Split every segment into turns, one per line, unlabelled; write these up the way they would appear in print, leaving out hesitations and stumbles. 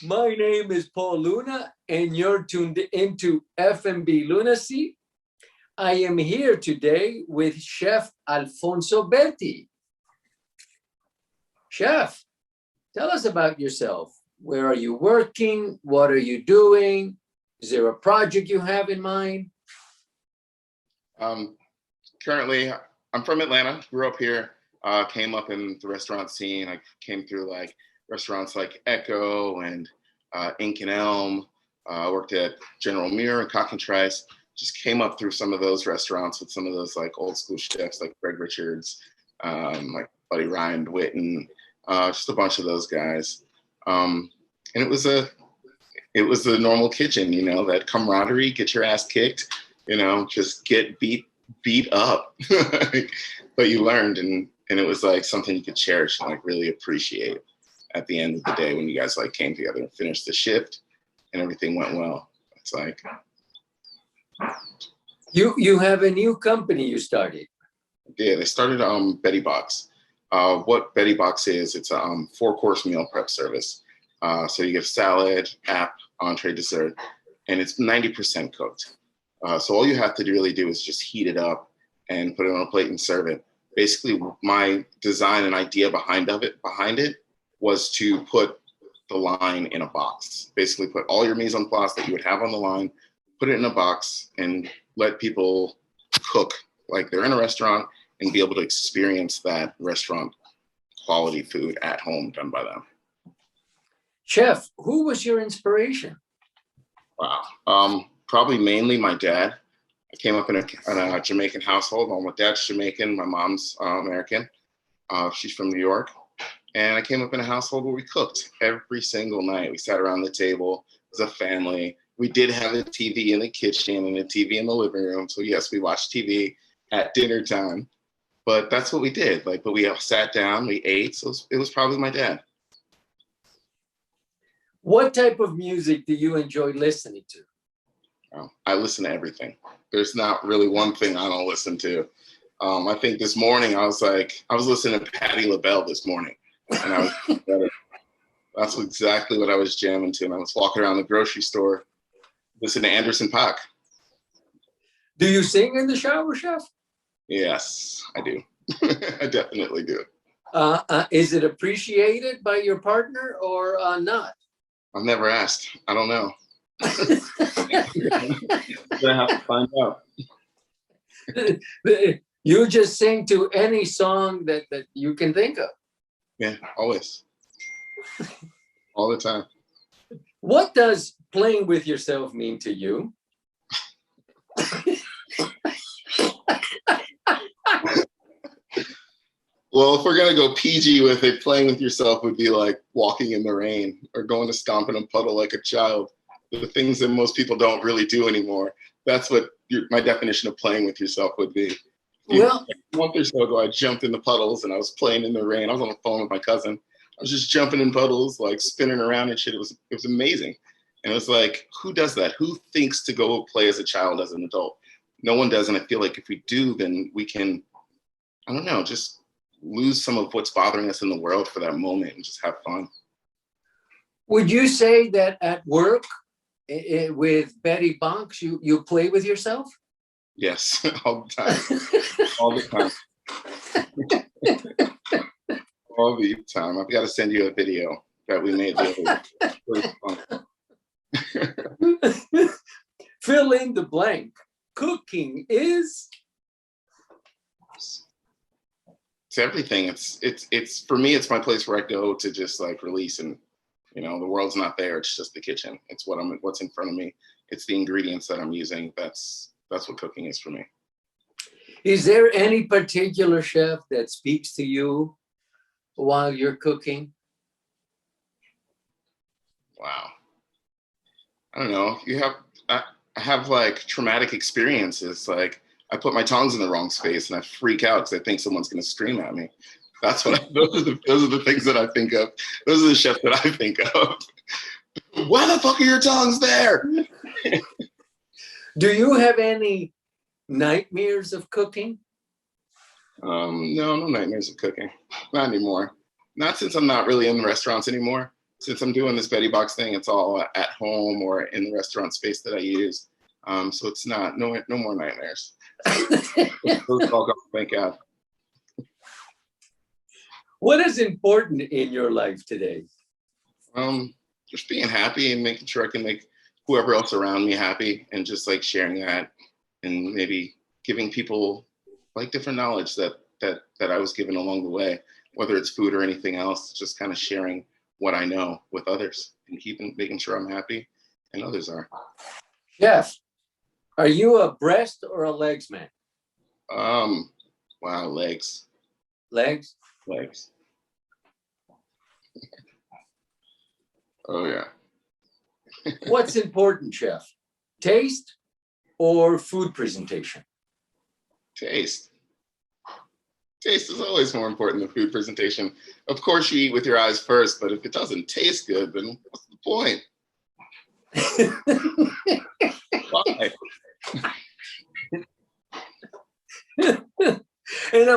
My name is Paul Luna, and you're tuned into F&B Lunacy. I am here today with Chef Alphonso Betty. Chef, tell us about yourself. Where are you working? What are you doing? Is there a project you have in mind?
Currently, I'm from Atlanta, grew up here, came up in the restaurant scene. I came through like restaurants like Echo and Ink and Elm. Worked at General Muir and Cock and Trice. Just came up through some of those restaurants with some of those like old school chefs like Greg Richards, like Buddy Ryan Witten, just a bunch of those guys. And it was a normal kitchen, you know, that camaraderie, get your ass kicked, you know, just get beat up. But you learned, and it was like something you could cherish and like really appreciate at the end of the day when you guys like came together and finished the shift and everything went well. It's like
you have a new company you started.
Yeah, they started Betty Box. What Betty Box is, it's a 4-course meal prep service. So you get salad, app, entree, dessert, and it's 90% cooked. So all you have to really do is just heat it up and put it on a plate and serve it. Basically, my design and idea behind it was to put the line in a box. Basically, put all your mise en place that you would have on the line, put it in a box, and let people cook like they're in a restaurant and be able to experience that restaurant quality food at home done by them.
Chef, who was your inspiration?
Wow. Probably mainly my dad. I came up in a Jamaican household. My dad's Jamaican, my mom's American. She's from New York. And I came up in a household where we cooked every single night. We sat around the table as a family. We did have a TV in the kitchen and a TV in the living room. So yes, we watched TV at dinner time. But that's what we did. But we all sat down, we ate. So it was probably my dad.
What type of music do you enjoy listening to?
I listen to everything. There's not really one thing I don't listen to. I think this morning I was listening to Patti LaBelle this morning. And that's exactly what I was jamming to. And I was walking around the grocery store, listening to Anderson .Paak.
Do you sing in the shower, Chef?
Yes, I do. I definitely do.
Is it appreciated by your partner or not?
I've never asked. I don't know. I have to find out.
You just sing to any song that you can think of.
Yeah, always. All the time.
What does playing with yourself mean to you?
Well, if we're going to go PG with it, playing with yourself would be like walking in the rain or going to stomp in a puddle like a child. The things that most people don't really do anymore. That's what my definition of playing with yourself would be. A month or so ago, I jumped in the puddles and I was playing in the rain. I was on the phone with my cousin. I was just jumping in puddles, like spinning around and shit. It was amazing. And it was like, who does that? Who thinks to go play as a child, as an adult? No one does. And I feel like if we do, then we can, I don't know, just lose some of what's bothering us in the world for that moment and just have fun.
Would you say that at work with Betty Box, you play with yourself?
Yes, all the time. All the time. All the time. I've got to send you a video that we made the other day.
Fill in the blank. Cooking is?
It's everything. It's for me, it's my place where I go to just like release, and you know, the world's not there. It's just the kitchen. It's what's in front of me. It's the ingredients that I'm using. That's what cooking is for me.
Is there any particular chef that speaks to you while you're cooking?
Wow. I don't know. I have like traumatic experiences. Like I put my tongs in the wrong space and I freak out because I think someone's going to scream at me. That's what those are the things that I think of. Those are the chefs that I think of. Why the fuck are your tongs there?
Do you have any nightmares of cooking?
No nightmares of cooking. Not anymore. Not since I'm not really in the restaurants anymore. since I'm doing this Betty Box thing, it's all at home or in the restaurant space that I use. So it's not no more nightmares. Those all gone, thank God.
What is important in your life today?
Just being happy and making sure I can make whoever else around me happy, and just like sharing that, and maybe giving people like different knowledge that I was given along the way, whether it's food or anything else. Just kind of sharing what I know with others and making sure I'm happy and others are.
Chef, are you a breast or a legs man?
Wow, legs.
Legs?
Legs. Oh yeah.
What's important, Chef? Taste or food presentation?
Taste. Taste is always more important than food presentation. Of course, you eat with your eyes first, but if it doesn't taste good, then what's the point? Why?
And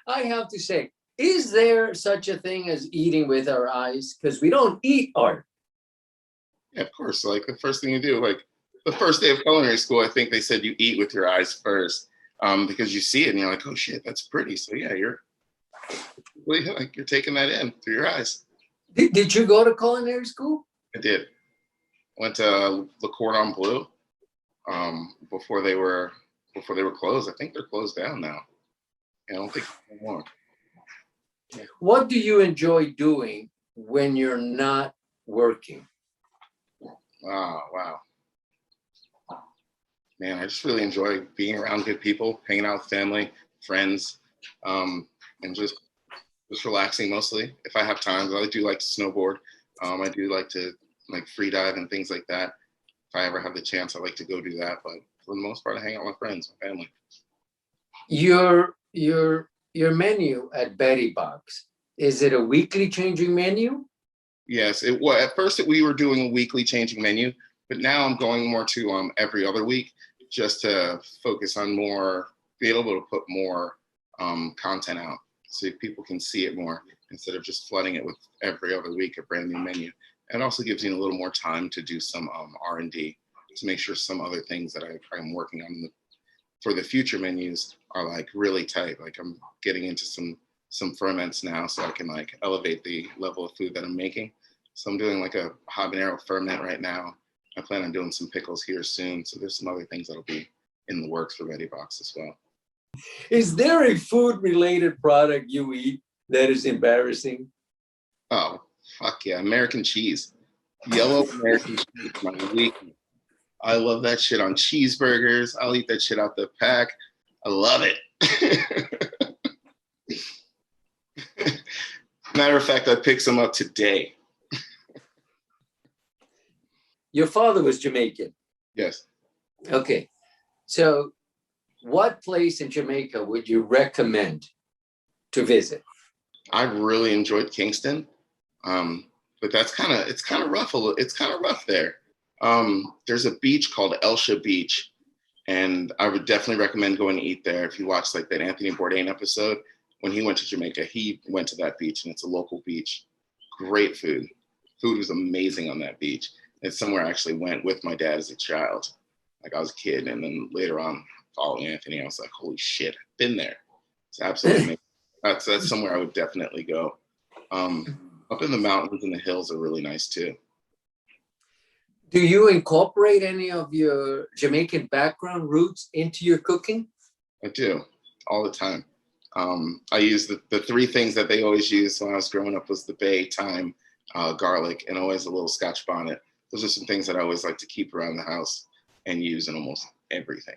I have to say, is there such a thing as eating with our eyes? Because we don't eat art.
Yeah, of course. Like the first thing you do, like the first day of culinary school, I think they said you eat with your eyes first, because you see it and you're like, oh shit, that's pretty. So yeah, you're taking that in through your eyes.
Did you go to culinary school?
I did. Went to Le Cordon Bleu before they were closed. I think they're closed down now. I don't think anymore.
What do you enjoy doing when you're not working?
Wow. Man, I just really enjoy being around good people, hanging out with family, friends, and just relaxing mostly. If I have time, I do like to snowboard. I do like to free dive and things like that. If I ever have the chance, I like to go do that. But for the most part, I hang out with friends, my family.
Your menu at Betty Box, is it a weekly changing menu?
Yes, it was. At first, we were doing a weekly changing menu, but now I'm going more to every other week, just to focus on be able to put more content out, so people can see it more instead of just flooding it with every other week a brand new menu. And it also gives you a little more time to do some R&D to make sure some other things that I'm working on for the future menus are like really tight. Like I'm getting into some ferments now, so I can like elevate the level of food that I'm making. So I'm doing like a habanero ferment right now. I plan on doing some pickles here soon. So there's some other things that'll be in the works for Betty Box as well.
Is there a food related product you eat that is embarrassing?
Oh, fuck yeah. American cheese. Yellow American cheese, my weakness. I love that shit on cheeseburgers. I'll eat that shit out the pack. I love it. Matter of fact, I picked some up today.
Your father was Jamaican.
Yes.
Okay. So what place in Jamaica would you recommend to visit?
I really enjoyed Kingston. But it's kind of rough. It's kind of rough there. There's a beach called Elsha Beach, and I would definitely recommend going to eat there. If you watch like that Anthony Bourdain episode, when he went to Jamaica, he went to that beach, and it's a local beach. Great food. Food was amazing on that beach. It's somewhere I actually went with my dad as a child. Like I was a kid, and then later on, following Anthony, I was like, holy shit, I've been there. It's absolutely amazing. That's somewhere I would definitely go. Up in the mountains and the hills are really nice too.
Do you incorporate any of your Jamaican background roots into your cooking?
I do, all the time. I use the three things that they always used when I was growing up was the bay, thyme, garlic, and always a little Scotch bonnet. Those are some things that I always like to keep around the house and use in almost everything.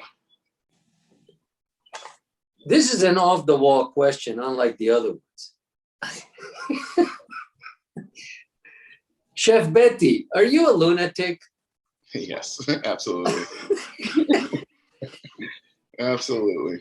This is an off-the-wall question, unlike the other ones. Chef Betty, are you a lunatic?
Yes, absolutely. Absolutely.